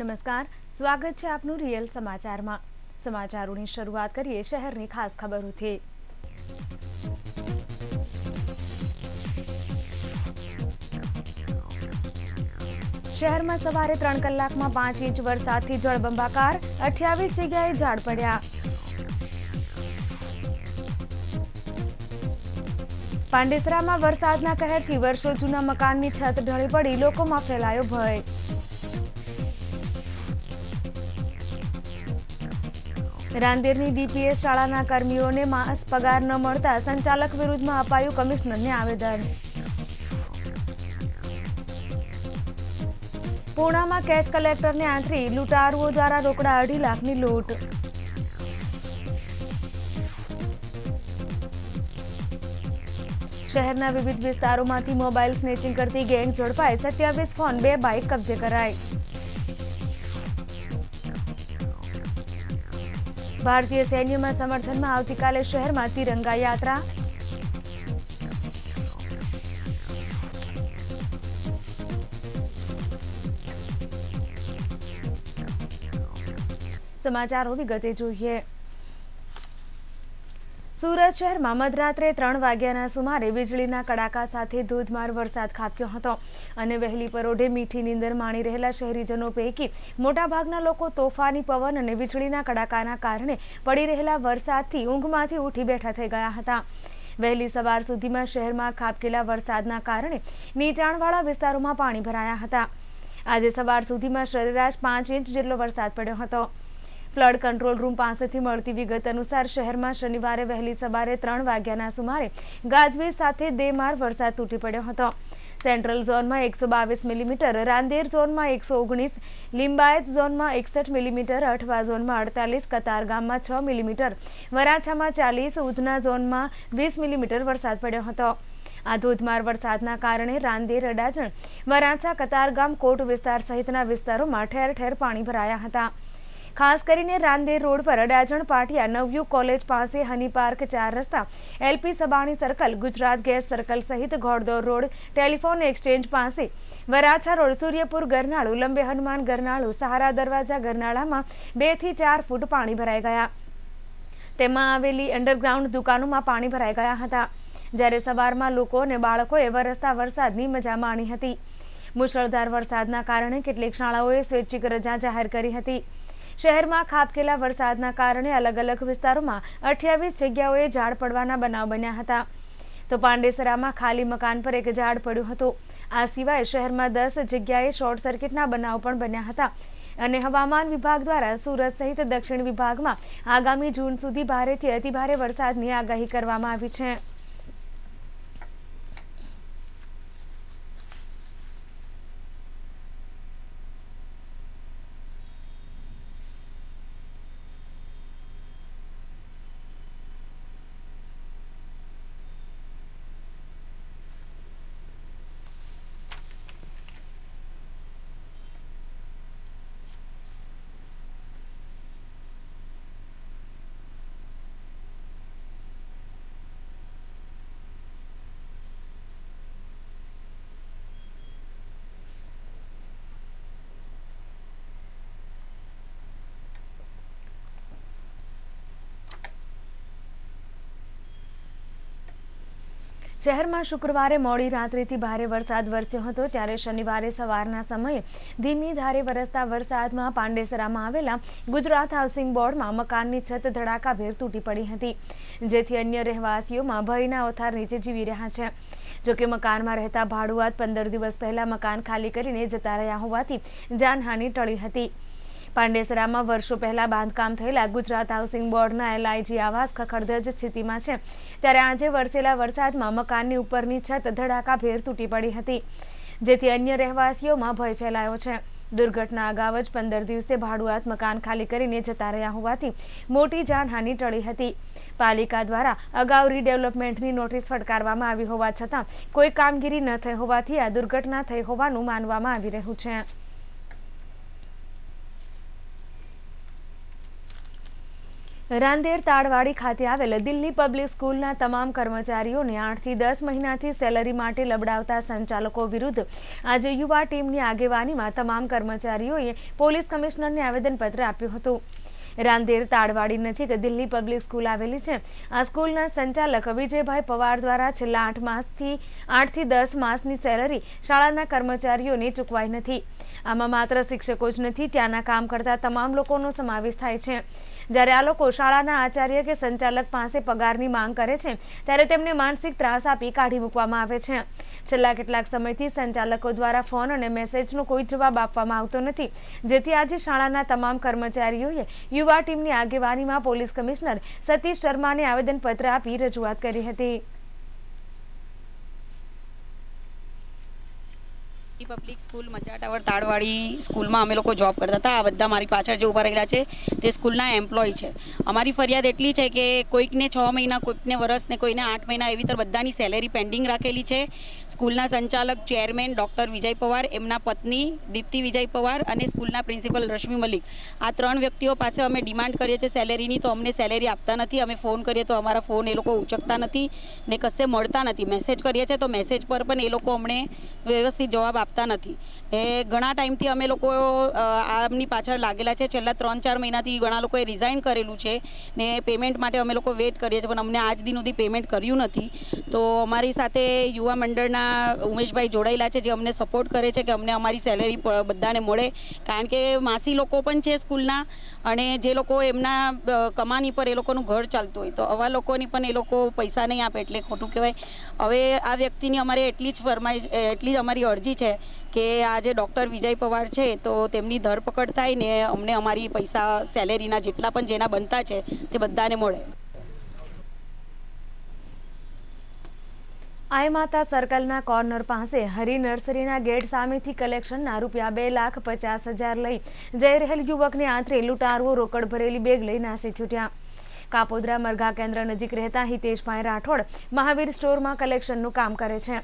નમસ્કાર, સ્વાગત છે આપનું રિયલ સમાચારમાં। સમાચારોની શરૂઆત કરીએ શહેરની ખાસ ખબરોથી। શહેરમાં સવારે 3 કલાકમાં 5 ઇંચ વરસાદથી જળબંબાકાર, 28 જગ્યાએ ઝાડ પડ્યા। પાંડેસરામાં વરસાદના કહેરથી વર્ષો જૂના મકાનની છત ઢળી પડી, લોકોમાં ફેલાયો ભય। રાંદેરની ડીપીએસ શાળાના કર્મીઓને માસ પગાર ન મળતા સંચાલક વિરુદ્ધમાં અપાયું કમિશનરને આવેદન। પૂર્ણામાં કેશ કલેક્ટરને આંતરી લૂંટારુઓ દ્વારા રોકડા 2.5 લાખની લૂંટ। શહેરના વિવિધ વિસ્તારોમાંથી મોબાઈલ સ્નેચિંગ કરતી ગેંગ ઝડપાઈ, 27 ફોન, 2 બાઇક કબજે કરાઈ। ભારતીય સૈન્યમાં સમર્થનમાં આવતીકાલે શહેરમાં તિરંગા યાત્રા। સમાચારો વિગતે જોઈએ। સુરત શહેરમાં મધરાત્રે 3 વાગ્યાના સુમારે વીજળીના કડાકા સાથે ધોધમાર વરસાદ ખાબક્યો હતો અને વહેલી પરોઢે મીઠી નીંદર માણી રહેલા શહેરીજનો પૈકી મોટાભાગના લોકો તોફાની પવન અને વીજળીના કડાકાના કારણે પડી રહેલા વરસાદથી ઊંઘમાંથી ઉઠી બેઠા થઈ ગયા હતા। વહેલી સવાર સુધીમાં શહેરમાં ખાબકેલા વરસાદના કારણે નીચાણવાળા વિસ્તારોમાં પાણી ભરાયા હતા। આજે સવાર સુધીમાં સરેરાશ 5 ઇંચ જેટલો વરસાદ પડ્યો હતો। ફ્લડ કંટ્રોલ રૂમ પાસેથી મળતી વિગત અનુસાર શહેરમાં શનિવારે વહેલી સવારે 3 વાગ્યાના સુમારે ગાજવીજ સાથે ધોધમાર વરસાદ તૂટી પડ્યો હતો। સેન્ટ્રલ ઝોનમાં 122 મિલીમીટર, રાંદેર ઝોનમાં 119, લિંબાયત ઝોનમાં 61 મિલીમીટર, અઠવા ઝોનમાં 48, કતારગામમાં 6 મિલીમીટર, વરાછામાં 40, ઉધના ઝોનમાં 20 મિલીમીટર વરસાદ પડ્યો હતો। આ ધોધમાર વરસાદના કારણે રાંદેર, અડાજણ, વરાછા, કતારગામ, કોટ વિસ્તાર સહિતના વિસ્તારોમાં ઠેર ઠેર પાણી ભરાયા હતા। ખાસ કરીને રાંદેર રોડ પર અડાજણ પાટિયા, નવયુગ કોલેજ પાસે, હની પાર્ક 4 રસ્તા, LP Sabani circle, Gujarat gas circle સહિત ઘોડદોર રોડ, ટેલિફોન એક્સચેન્જ પાસે, વરાછા રોડ, સૂર્યપુર ગરનાળું, લંબે હનુમાન ગરનાળું, સહારા દરવાજા ગરનાળામાં 2 થી 4 ફૂટ પાણી ભરાઈ ગયા। તેમાં આવેલી અંડરગ્રાઉન્ડ દુકાનોમાં પાણી ભરાઈ ગયા હતા। જ્યારે સવારમાં લોકો અને બાળકોએ વરસતા વરસાદની મજા માણી હતી। મુશળધાર વરસાદના કારણે કેટલીક શાળાઓએ સ્વૈચ્છિક રજા જાહેર કરી હતી। શહેરમાં ખાબકેલા વરસાદના કારણે અલગ અલગ વિસ્તારોમાં 28 જગ્યાઓએ ઝાડ પડવાના બનાવ બન્યા હતા। તો પાંડેસરામાં ખાલી મકાન પર એક ઝાડ પડ્યું હતું। આ સિવાય શહેરમાં 10 જગ્યાએ શોર્ટ સર્કિટના બનાવ પણ બન્યા હતા અને હવામાન વિભાગ દ્વારા સુરત સહિત દક્ષિણ વિભાગમાં આગામી જૂન સુધી ભારેથી અતિભારે વરસાદની આગાહી કરવામાં આવી છે। શહેરમાં શુક્રવારે મોડી રાત્રિથી ભારે વરસાદ વરસ્યો હતો, ત્યારે શનિવારે સવારના સમયે ધીમી ધારે વરસતા વરસાદમાં પાંડેસરામાં આવેલા ગુજરાત હાઉસિંગ બોર્ડમાં મકાનની છત ધડાકાભેર તૂટી પડી હતી, જેથી અન્ય રહેવાસીઓમાં ભયના ઓથાર નીચે જીવી રહ્યા છે। જોકે મકાનમાં રહેતા ભાડુઆત 15 દિવસ પહેલા મકાન ખાલી કરીને જતા રહ્યા હોવાથી જાનહાનિ ટળી હતી। પાંડેસરામાં વર્ષો પહેલા બાંધકામ થયેલા ગુજરાત હાઉસિંગ બોર્ડના LIG આવાસ ખખડધજ સ્થિતિમાં છે, ત્યારે આજે વરસેલા વરસાદમાં મકાનની ઉપરની છત ધડાકાભેર તૂટી પડી હતી, જેથી અન્ય રહેવાસીઓમાં ભય ફેલાયો છે। દુર્ઘટના અગાઉ જ 15 દિવસે ભાડુઆત મકાન ખાલી કરીને જતા રહ્યા હોવાથી મોટી જાનહાનિ ટળી હતી। પાલિકા દ્વારા અગાઉ રીડેવલપમેન્ટની નોટિસ ફટકારવામાં આવી હોવા છતાં કોઈ કામગીરી ન થઈ હોવાથી આ દુર્ઘટના થઈ હોવાનું માનવામાં આવી રહ્યું છે। રાંદેર તાડવાડી ખાતે આવેલ દિલ્હી પબ્લિક સ્કૂલના તમામ કર્મચારીઓને 8 થી 10 મહિનાથી સેલરી માટે લબડાવતા સંચાલકો વિરુદ્ધ આજે યુવા ટીમની આગેવાનીમાં તમામ કર્મચારીઓએ પોલીસ કમિશનરને આવેદનપત્ર આપ્યું હતું. રાંદેર તાડવાડી નજીક દિલ્હી પબ્લિક સ્કૂલ આવેલી છે. આ સ્કૂલના સંચાલક વિજયભાઈ પવાર દ્વારા છેલ્લા 8 થી 10 માસની સેલરી શાળાના કર્મચારીઓને ચૂકવાઈ નથી. આમાં માત્ર શિક્ષકો જ નથી, ત્યાંના કામ કરતા તમામ લોકોનો સમાવેશ થાય છે. જ્યારે આ લોકો શાળાના આચાર્ય કે સંચાલક પાસે પગારની માંગ કરે છે ત્યારે તેમને માનસિક ત્રાસ આપી કાઢી મૂકવામાં આવે છે. છેલ્લા કેટલાક સમયથી સંચાલકો દ્વારા ફોન અને મેસેજનો કોઈ જવાબ આપવામાં આવતો નથી, જેથી આજે શાળાના તમામ કર્મચારીઓએ યુવા ટીમની આગેવાનીમાં પોલીસ કમિશનર સતીશ શર્માને આવેદનપત્ર આપી રજૂઆત કરી હતી. પબ્લિક સ્કૂલ મજરા ટાવર તાડવાડી સ્કૂલમાં અમે લોકો જોબ કરતા હતા. આ બધા મારી પાછળ જે ઊભા રહેલા છે તે સ્કૂલના એમ્પ્લોય છે. અમારી ફરિયાદ એટલી છે કે કોઈકને 6 મહિના, કોઈકને વર્ષ ને કોઈને 8 મહિના એવી રીતે બધાની સેલેરી પેન્ડિંગ રાખેલી છે. સ્કૂલના સંચાલક ચેરમેન ડૉક્ટર વિજય પવાર, એમના પત્ની દીપ્તિ વિજય પવાર અને સ્કૂલના પ્રિન્સિપલ રશ્મિ મલિક, આ 3 વ્યક્તિઓ પાસે અમે ડિમાન્ડ કરીએ છીએ સેલેરીની, તો અમને સેલેરી આપતા નથી. અમે ફોન કરીએ તો અમારા ફોન એ લોકો ઉચકતા નથી ને કશે મળતા નથી. મેસેજ કરીએ છીએ તો મેસેજ પર પણ એ લોકો અમને વ્યવસ્થિત જવાબ આપતા નથી. ઘણા ટાઈમથી અમે લોકો આમની પાછળ લાગેલા છે. છેલ્લા 3-4 મહિનાથી ઘણા લોકોએ રિઝાઇન કરેલું છે ને પેમેન્ટ માટે અમે લોકો વેઇટ કરીએ છીએ, પણ અમને આજ દિન સુધી પેમેન્ટ કર્યું નથી. તો અમારી સાથે યુવા મંડળના ઉમેશભાઈ જોડાયેલા છે, જે અમને સપોર્ટ કરે છે કે અમને અમારી સેલેરી બધાને મળે, કારણ કે માસી લોકો પણ છે સ્કૂલના અને જે લોકો એમના કમાની પર એ લોકોનું ઘર ચાલતું હોય, તો આવા લોકોની પણ એ લોકો પૈસા નહીં આપે એટલે ખોટું કહેવાય. હવે આ વ્યક્તિની અમારે એટલી જ અમારી અરજી છે કે આજે ડૉક્ટર વિજય પવાર છે તો તેમની ધરપકડ થાય ને અમને અમારી પૈસા સેલેરીના જેટલા પણ જેના બનતા છે તે બધાને મળે. આઈ માતા સર્કલના કોર્નર પાસે હરી નર્સરીના ગેટ સામેથી કલેક્શનના રૂપિયા 2,50,000 લઈ જઈ રહેલ યુવકને આંતરે લૂંટારુઓ રોકડ ભરેલી બેગ લઈ નાસી છૂટ્યા. કાપોદ્રા મરઘા કેન્દ્ર નજીક રહેતા હિતેશભાઈ રાઠોડ મહાવીર સ્ટોરમાં કલેક્શનનું કામ કરે છે.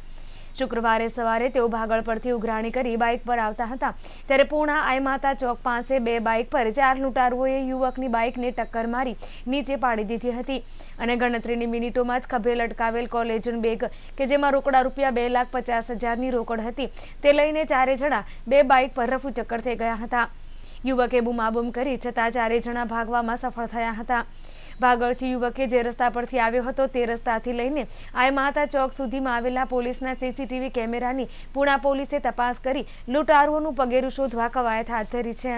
શુક્રવારે સવારે તેઓ ભાગળ પરથી ઉઘરાણી કરી બાઇક પર આવતા હતા, ત્યારે પૂર્ણા આઈ માતા ચોક પાસે 2 બાઇક પર 4 લૂંટારુઓએ યુવકની બાઇકને ટક્કર મારી નીચે પાડી દીધી હતી અને ગણતરીની મિનિટોમાં જ ખભે લટકાવેલ કોલેજન બેગ કે જેમાં રોકડા રૂપિયા 2,50,000ની રોકડ હતી તે લઈને 4 જણા 2 બાઇક પર રફુ ચક્કર થઈ ગયા હતા. યુવકે બૂમાબૂમ કરી છતાં 4 જણા ભાગવામાં સફળ થયા હતા. ભાગળથી યુવકે જે રસ્તા પરથી આવ્યો હતો તે રસ્તાથી લઈને આઈ માતા ચોક સુધીમાં આવેલા પોલીસના સીસીટીવી કેમેરાની પૂણા પોલીસે તપાસ કરી લૂંટારુઓનું પગેરું શોધવા કવાયત હાથ ધરી છે.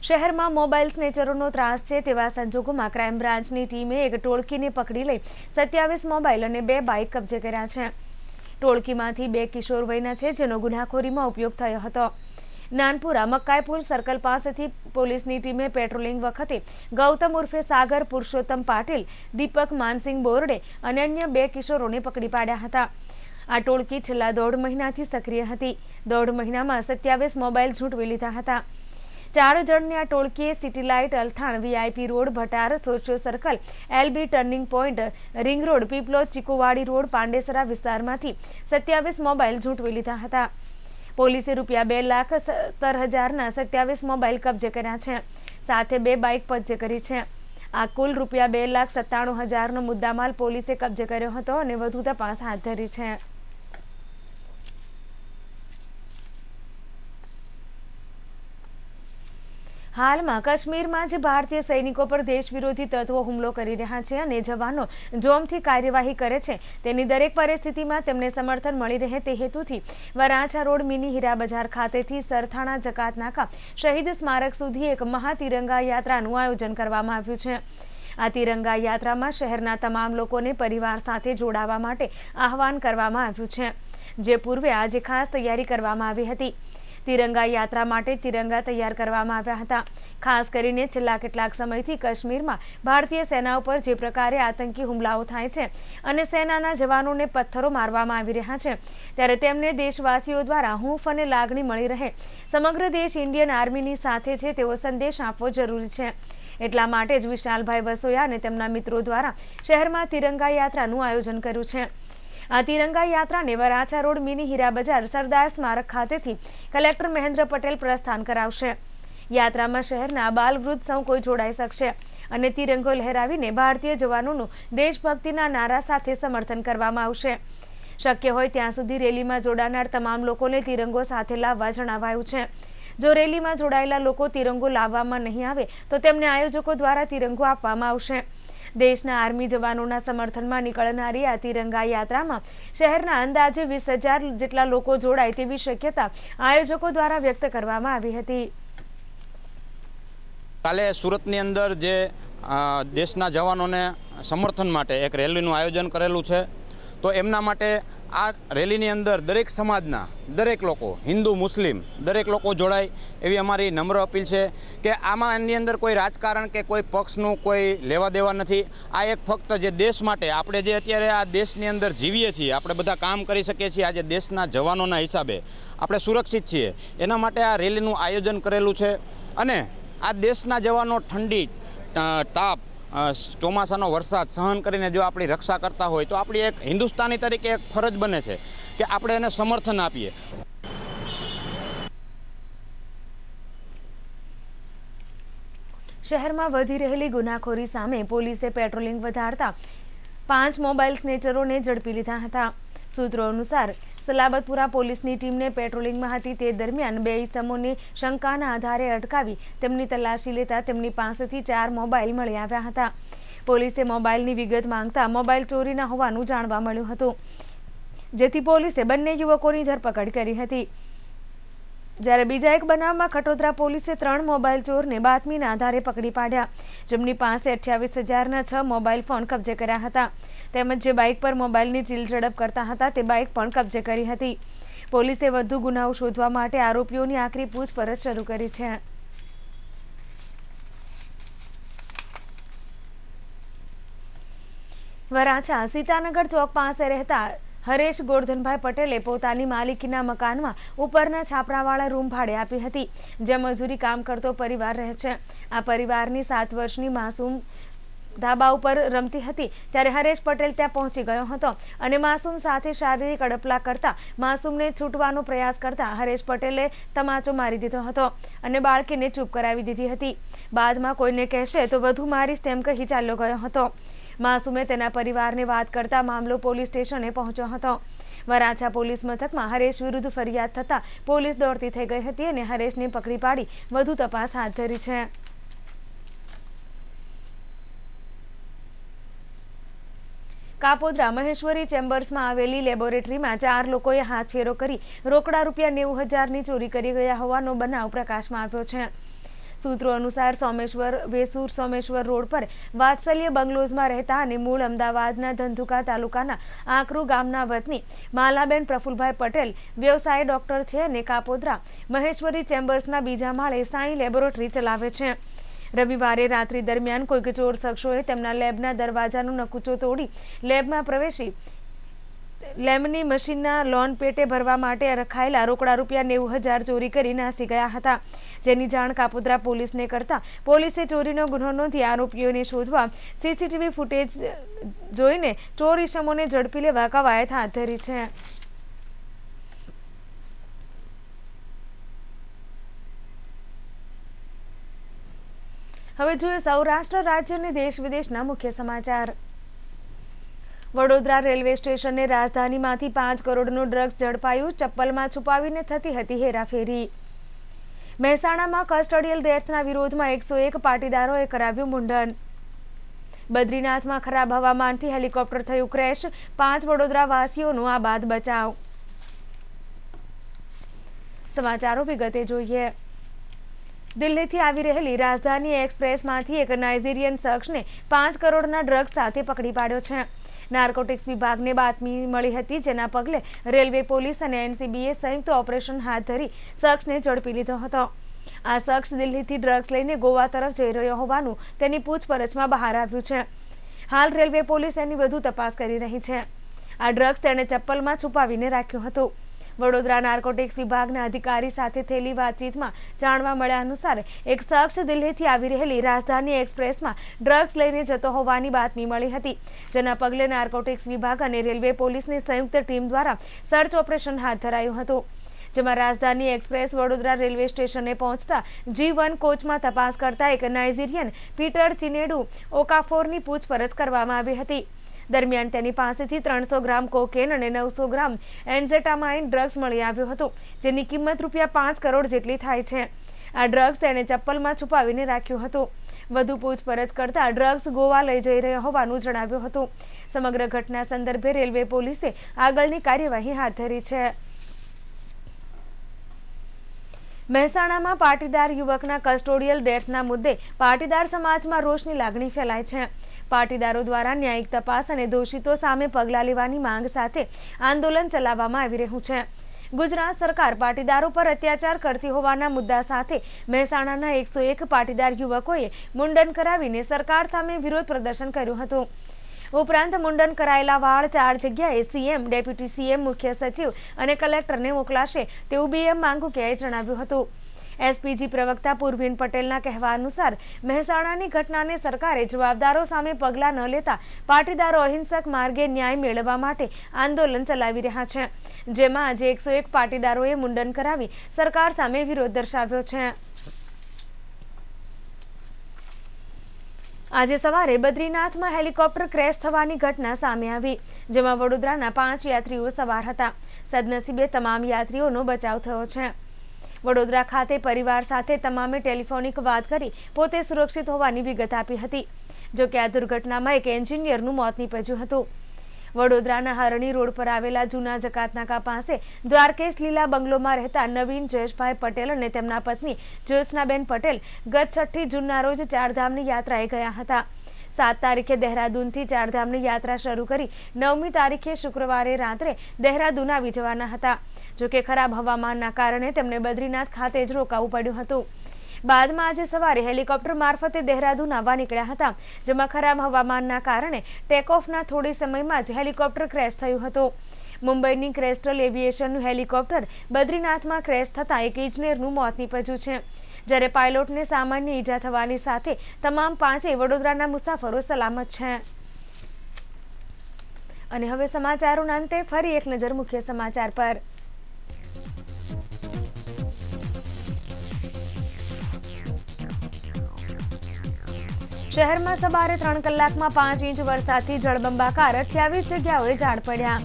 શહેરમાં મોબાઈલ સ્નેચરોનો ત્રાસ છે, તેવા સંજોગોમાં ક્રાઇમ બ્રાન્ચની ટીમે એક ટોળકીને પકડી લઈ 27 મોબાઈલ અને 2 બાઇક કબજે કર્યા છે. ટોળકીમાંથી 2 કિશોર વયના છે, જેનો ગુનાખોરીમાં ઉપયોગ થયો હતો. નાનપુરા મકાઈપુલ સર્કલ પાસેથી પોલીસની ટીમે પેટ્રોલિંગ વખતે ગૌતમ ઉર્ફે સાગર પુરુષોત્તમ પાટીલ, દીપક માનસિંહ બોરડે અને અન્ય 2 કિશોરોને પકડી પાડ્યા હતા. આ ટોળકી છેલ્લા 1.5 મહિનાથી સક્રિય હતી. 1.5 મહિનામાં 27 મોબાઈલ ઝૂંટવી લીધા હતા. 4 જણની આ ટોળકીએ city light, Althan, VIP road, Bhatar, socio circle, LB turning point, ring road, Piplod, Chikuwadi road, Pandesara વિસ્તારમાંથી 27 મોબાઈલ ઝૂંટવી લીધા હતા. પોલીસે રૂપિયા 2,70,000ના 27 મોબાઈલ કબજે કર્યા છે, સાથે 2 બાઇક કબજે કરી છે. આ કુલ રૂપિયા 2,97,000નો મુદ્દામાલ પોલીસે કબજે કર્યો હતો અને વધુ તપાસ હાથ ધરી છે. હાલમાં કાશ્મીરમાં જે ભારતીય સૈનિકો પર દેશ વિરોધી તત્વો હુમલો કરી રહ્યા છે અને જવાનો જોમથી કાર્યવાહી કરે છે, તેની દરેક પરિસ્થિતિમાં તેમને સમર્થન મળી રહે તે હેતુથી વરાછા રોડ મિની હીરા બજાર ખાતેથી સરથાણા જકાત નાકા શહીદ સ્મારક સુધી એક મહાતિરંગા યાત્રાનું આયોજન કરવામાં આવ્યું છે. આ તિરંગા યાત્રામાં શહેરના તમામ લોકોને પરિવાર સાથે જોડાવા માટે આહવાન કરવામાં આવ્યું છે, જે પૂર્વે આજે ખાસ તૈયારી કરવામાં આવી હતી. તિરંગા યાત્રા માટે તિરંગા તૈયાર કરવામાં આવ્યા હતા. ખાસ કરીને છેલ્લા કેટલાક સમયથી કાશ્મીરમાં ભારતીય સેના ઉપર જે પ્રકારે આતંકી હુમલાઓ થાય છે અને સેનાના જવાનોને પથ્થરો મારવામાં આવી રહ્યા છે, ત્યારે તેમને દેશવાસીઓ દ્વારા હૂંફ અને લાગણી મળી રહે, સમગ્ર દેશ ઇન્ડિયન આર્મીની સાથે છે તેવો સંદેશ આપવો જરૂરી છે. એટલા માટે જ વિશાલભાઈ વસોયા અને તેમના મિત્રો દ્વારા શહેરમાં તિરંગા યાત્રાનું આયોજન કર્યું છે. આ તિરંગા યાત્રાને વરાછા રોડ મિની હીરા બજાર સરદાર સ્મારક ખાતેથી કલેક્ટર મહેન્દ્ર પટેલ પ્રસ્થાન કરાવશે. યાત્રામાં શહેરના બાલ વૃદ્ધ સૌ કોઈ જોડાઈ શકશે અને તિરંગો લહેરાવીને ભારતીય જવાનોનું દેશભક્તિના નારા સાથે સમર્થન કરવામાં આવશે. શક્ય હોય ત્યાં સુધી રેલીમાં જોડાનાર તમામ લોકોને તિરંગો સાથે લાવવા જણાવાયું છે. જો રેલીમાં જોડાયેલા લોકો તિરંગો લાવવામાં નહીં આવે તો તેમને આયોજકો દ્વારા તિરંગો આપવામાં આવશે. દેશના આર્મી જવાનોના સમર્થનમાં નીકળનારી આ તિરંગા યાત્રામાં શહેરના અંદાજે 20,000 જેટલા લોકો જોડાય તેવી શક્યતા આયોજકો દ્વારા વ્યક્ત કરવામાં આવી હતી. કાલે સુરતની અંદર જે દેશના જવાનોને સમર્થન માટે એક રેલીનું આયોજન કરેલું છે, તો એમના માટે આ રેલીની અંદર દરેક સમાજના દરેક લોકો, હિન્દુ મુસ્લિમ દરેક લોકો જોડાય એવી અમારી નમ્ર અપીલ છે કે આમાં એની અંદર કોઈ રાજકારણ કે કોઈ પક્ષનું કોઈ લેવા દેવા નથી. આ એક ફક્ત જે દેશ માટે આપણે જે અત્યારે આ દેશની અંદર જીવીએ છીએ, આપણે બધા કામ કરી શકીએ છીએ, આજે દેશના જવાનોના હિસાબે આપણે સુરક્ષિત છીએ, એના માટે આ રેલીનું આયોજન કરેલું છે. અને આ દેશના જવાનો ઠંડી, તાપ, ચોમાસાનો વરસાદ સહન કરીને જો આપણી રક્ષા કરતા હોય તો આપણી એક હિન્દુસ્તાની તરીકે એક ફરજ બને છે કે આપણે એને સમર્થન આપીએ. શહેરમાં વધી રહેલી ગુનાખોરી સામે પોલીસે પેટ્રોલિંગ વધારતા 5 મોબાઈલ સ્નેચરોને ઝડપી લીધા હતા. સૂત્રો અનુસાર સલાબતપુરા પોલીસની ટીમને પેટ્રોલિંગમાં હતી તે દરમિયાન 2 ઇસમોને શંકાના આધારે અટકાવી તેમની તલાશી લેતા તેમની પાસેથી 4 મોબાઈલ મળી આવ્યા હતા. પોલીસે મોબાઈલની વિગત માંગતા મોબાઈલ ચોરીના હોવાનું જાણવા મળ્યું હતું, જેથી પોલીસે બંને યુવકોની ધરપકડ કરી હતી. જ્યારે બીજા એક બનાવમાં ખટોદરા પોલીસે 3 મોબાઈલ ચોરને બાતમીના આધારે પકડી પાડ્યા, જેમની પાસે 28,000ના 6 મોબાઈલ ફોન કબજે કર્યા હતા. તેમજ જે બાઇક પર મોબાઈલની ચીલ ઝડપ કરતા હતા તે બાઇક પણ કબજે કરી હતી. પોલીસે વધુ ગુનાઓ શોધવા માટે આરોપીઓની આકરી પૂછપરછ શરૂ કરી છે. વરાછા સીતાનગર ચોક પાસે રહેતા હરેશ ગોરધનભાઈ પટેલે પોતાની માલિકીના મકાનમાં ઉપરના છાપરાવાળા રૂમ ભાડે આપી હતી, જ્યાં મજૂરી કામ કરતો પરિવાર રહે છે. આ પરિવારની 7 વર્ષની માસૂમ ધાબા ઉપર રમતી હતી ત્યારે હરેશ પટેલ ત્યાં પહોંચી ગયો હતો અને માસૂમ સાથે શારીરિક અડપલા કરતા માસૂમને છૂટવાનો પ્રયાસ કરતા હરેશ પટેલે તમાચો મારી દીધો હતો અને બાળકીને ચૂપ કરાવી દીધી હતી. બાદમાં કોઈને કહેશે તો વધુ મારીશ તેમ કહી ચાલ્યો ગયો હતો. માસૂમે તેના પરિવારને વાત કરતા મામલો પોલીસ સ્ટેશને પહોંચ્યો હતો. વરાછા પોલીસ મથકમાં હરેશ વિરુદ્ધ ફરિયાદ થતા પોલીસ દોડતી થઈ ગઈ હતી અને હરેશને પકડી પાડી વધુ તપાસ હાથ ધરી છે. કાપોદ્રા મહેશ્વરી ચેમ્બર્સમાં આવેલી લેબોરેટરીમાં 4 લોકોએ હાથફેરો કરી રોકડા ₹90,000ની ચોરી કરી ગયા હોવાનો બનાવ પ્રકાશમાં આવ્યો છે. સૂત્રો અનુસાર વેસુર સોમેશ્વર રોડ પર વાત્સલ્ય બંગલોઝમાં રહેતા અને મૂળ અમદાવાદના ધંધુકા તાલુકાના આકરુ ગામના વતની માલાબેન પ્રફુલભાઈ પટેલ વ્યવસાય ડોક્ટર છે અને કાપોદ્રા મહેશ્વરી ચેમ્બર્સના બીજા માળે સાઈ લેબોરેટરી ચલાવે છે. રવિવારે રાત્રિ દરમિયાન કોઈક ચોર શખ્સોએ તેમના લેબના દરવાજાનો નકુચો તોડી લેબમાં પ્રવેશી લેબની મશીનના લોન પેટે ભરવા માટે રખાયેલા રોકડા ₹90,000 ચોરી કરી નાસી ગયા હતા, જેની જાણ કાપોદ્રા પોલીસને કરતા પોલીસે ચોરીનો ગુનો નોંધી આરોપીઓને શોધવા સીસીટીવી ફૂટેજ જોઈને ચોર ઇસમોને ઝડપી લેવા કવાયત હાથ ધરી છે. હવે જોઈએ સૌરાષ્ટ્ર રાજ્ય અને દેશ વિદેશના મુખ્ય સમાચાર. વડોદરા રેલવે સ્ટેશને રાજધાનીમાંથી 5 કરોડનું ડ્રગ્સ ઝડપાયું, ચપ્પલમાં છુપાવીને થતી હતી હેરાફેરી. મહેસાણામાં કસ્ટોડિયલ ડેથના વિરોધમાં 101 પાટીદારોએ કરાવ્યું મુંડન. બદ્રીનાથમાં ખરાબ હવામાનથી હેલિકોપ્ટર થયું ક્રેશ, 5 વડોદરા વાસીઓનો આબાદ બચાવ. સમાચારો વિગતે જોઈએ. દિલ્હીથી આવી રહેલી રાજધાની એક્સપ્રેસમાંથી એક નાઇજીરિયન શખ્સને 5 કરોડના ડ્રગ્સ સાથે પકડી પાડ્યો છે. નાર્કોટિક્સ વિભાગને બાતમી મળી હતી, જેના પગલે રેલવે પોલીસ અને એનસીબીએ સંયુક્ત ઓપરેશન હાથ ધરી શખ્સને ઝડપી લીધો હતો. આ શખ્સ દિલ્હીથી ડ્રગ્સ લઈને ગોવા તરફ જઈ રહ્યો હોવાનું તેની પૂછપરછમાં બહાર આવ્યું છે. હાલ રેલવે પોલીસ એની વધુ તપાસ કરી રહી છે. આ ડ્રગ્સ તેણે ચપ્પલમાં છુપાવીને રાખ્યું હતું. વડોદરા નાર્કોટિક્સ વિભાગના અધિકારી સાથે થયેલી વાતચીતમાં જાણવા મળ્યા અનુસાર એક શખ્સ દિલ્હીથી આવી રહેલી રાજધાની એક્સપ્રેસમાં ડ્રગ્સ લઈને જતો હોવાની બાતમી મળી હતી, જેના પગલે નાર્કોટિક્સ વિભાગ અને રેલવે પોલીસની સંયુક્ત ટીમ દ્વારા સર્ચ ઓપરેશન હાથ ધરાયું હતું. જેમાં રાજધાની એક્સપ્રેસ વડોદરા રેલવે સ્ટેશને પહોંચતા G1 કોચમાં તપાસ કરતા એક નાઇજીરિયન પીટર ચિનેડુ ઓકાફોરની પૂછપરછ કરવામાં આવી હતી. દરમિયાન તેની પાસેથી 300 ગ્રામ કોકેન અને 900 ગ્રામ એન્ઝેટામાઇન ડ્રગ્સ મળી આવ્યું હતું, જેની કિંમત ₹5 કરોડ જેટલી થાય છે. આ ડ્રગ્સ તેણે ચપ્પલમાં છુપાવીને રાખ્યું હતું. વધુ પૂછપરછ કરતા ડ્રગ્સ ગોવા લઈ જઈ રહ્યા હોવાનું જણાવ્યું હતું. સમગ્ર ઘટના સંદર્ભે રેલવે પોલીસે આગળની કાર્યવાહી હાથ ધરી છે. મહેસાણામાં પાટીદાર યુવકના કસ્ટોડિયલ ડેથના મુદ્દે પાટીદાર સમાજમાં રોષની લાગણી ફેલાઈ છે. પાટીદારો દ્વારા ન્યાયિક તપાસ અને દોષિતો સામે પગલાં લેવાની માંગ સાથે આંદોલન ચલાવવામાં આવી રહ્યું છે. ગુજરાત સરકાર પાટીદારો પર અત્યાચાર કરતી હોવાના મુદ્દા સાથે મહેસાણાના 101 પાટીદાર યુવકોએ મુંડન કરાવીને સરકાર સામે વિરોધ પ્રદર્શન કર્યું હતું. ઉપરાંત મુંડન કરાયેલા વાળ 4 જગ્યાએ સીએમ, ડેપ્યુટી સીએમ, મુખ્ય સચિવ અને કલેક્ટરને મોકલાશે તેવું BM માંગુકિયાએ જણાવ્યું હતું. એસપીજી પ્રવક્તા પૂર્વીન પટેલના કહેવા અનુસાર મહેસાણાની ઘટનાને સરકારે જવાબદારો સામે પગલાં ન લેતા પાટીદારો અહિંસક માર્ગે ન્યાય મેળવવા માટે આંદોલન ચલાવી રહ્યા છે, જેમાં આજે 101 પાટીદારોએ મુંડન કરાવી સરકાર સામે વિરોધ દર્શાવ્યો છે. આજે સવારે બદ્રીનાથમાં હેલિકોપ્ટર ક્રેશ થવાની ઘટના સામે આવી, જેમાં વડોદરાના 5 યાત્રીઓ સવાર હતા. સદનસીબે તમામ યાત્રીઓનો બચાવ થયો છે. વડોદરા ખાતે પરિવાર સાથે તમામે ટેલિફોનિક વાત કરી પોતે સુરક્ષિત હોવાની વિગત આપી હતી. જોકે આ દુર્ઘટનામાં એક એન્જિનિયરનું મોત નીપજ્યું હતું. વડોદરાના હરણી રોડ પર આવેલા જૂના જકાતનાકા પાસે દ્વારકેશ લીલા બંગલોમાં રહેતા નવીન જયેશભાઈ પટેલ અને તેમના પત્ની જ્યોત્સનાબેન પટેલ ગત 6 જૂનના રોજ ચારધામની યાત્રાએ ગયા હતા. 7 તારીખે દહેરાદૂનથી ચારધામની યાત્રા શરૂ કરી 9મી તારીખે શુક્રવારે રાત્રે દહેરાદૂન આવી જવાના હતા. જોકે ખરાબ હવામાનના કારણે તેમને બદ્રીનાથ ખાતે જ રોકાવું પડ્યું હતું. બાદમાં આજે સવારે હેલિકોપ્ટર મારફતે દહેરાદૂન આવવા નીકળ્યા હતા, જેમાં ખરાબ હવામાનના કારણે ટેકઓફના થોડી સમયમાં જ હેલિકોપ્ટર ક્રેશ થયું હતું. મુંબઈની ક્રેસ્ટલ એવિએશનનું હેલિકોપ્ટર બદ્રીનાથમાં ક્રેશ થતાં એક ઇજનેરનું મોત નીપજ્યું છે, જ્યારે પાયલોટને સામાન્ય ઈજા થવાની સાથે તમામ 5 વડોદરાના મુસાફરો સલામત છે. અને હવે સમાચારોના અંતે ફરી એક નજર મુખ્ય સમાચાર પર. શહેરમાં સવારે 3 કલાકમાં 5 ઇંચ વરસાદથી જળબંબાકાર, 28 જગ્યાઓએ ઝાડ પડ્યા.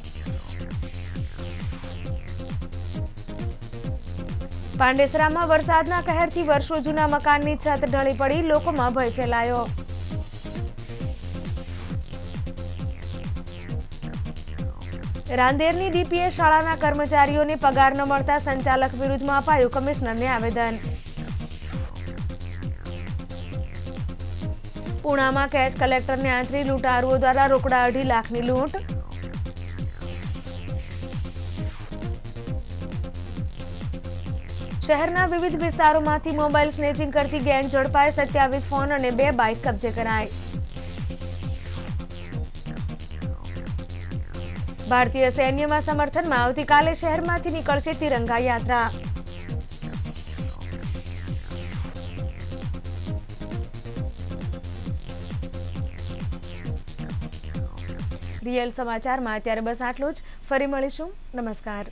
પાંડેસરામાં વરસાદના કહેરથી વર્ષો જૂના મકાનની છત ઢળી પડી, લોકોમાં ભય ફેલાયો. રાંદેરની DPS શાળાના કર્મચારીઓને પગાર ન મળતા સંચાલક વિરુદ્ધમાં અપાયું કમિશનરને આવેદન. પુણામાં કેશ કલેક્ટરને આંતરી લૂંટારુઓ દ્વારા રોકડા 2.5 લાખની લૂંટ. શહેરના વિવિધ વિસ્તારોમાંથી મોબાઈલ સ્નેચિંગ કરતી ગેંગ ઝડપાઈ, 27 ફોન અને 2 બાઇક કબજે કરાઈ. ભારતીય સૈન્યમાં સમર્થનમાં આવતીકાલે શહેરમાંથી નીકળશે તિરંગા યાત્રા. રિયલ સમાચારમાં અત્યારે બસ આટલું જ. ફરી મળીશું. નમસ્કાર.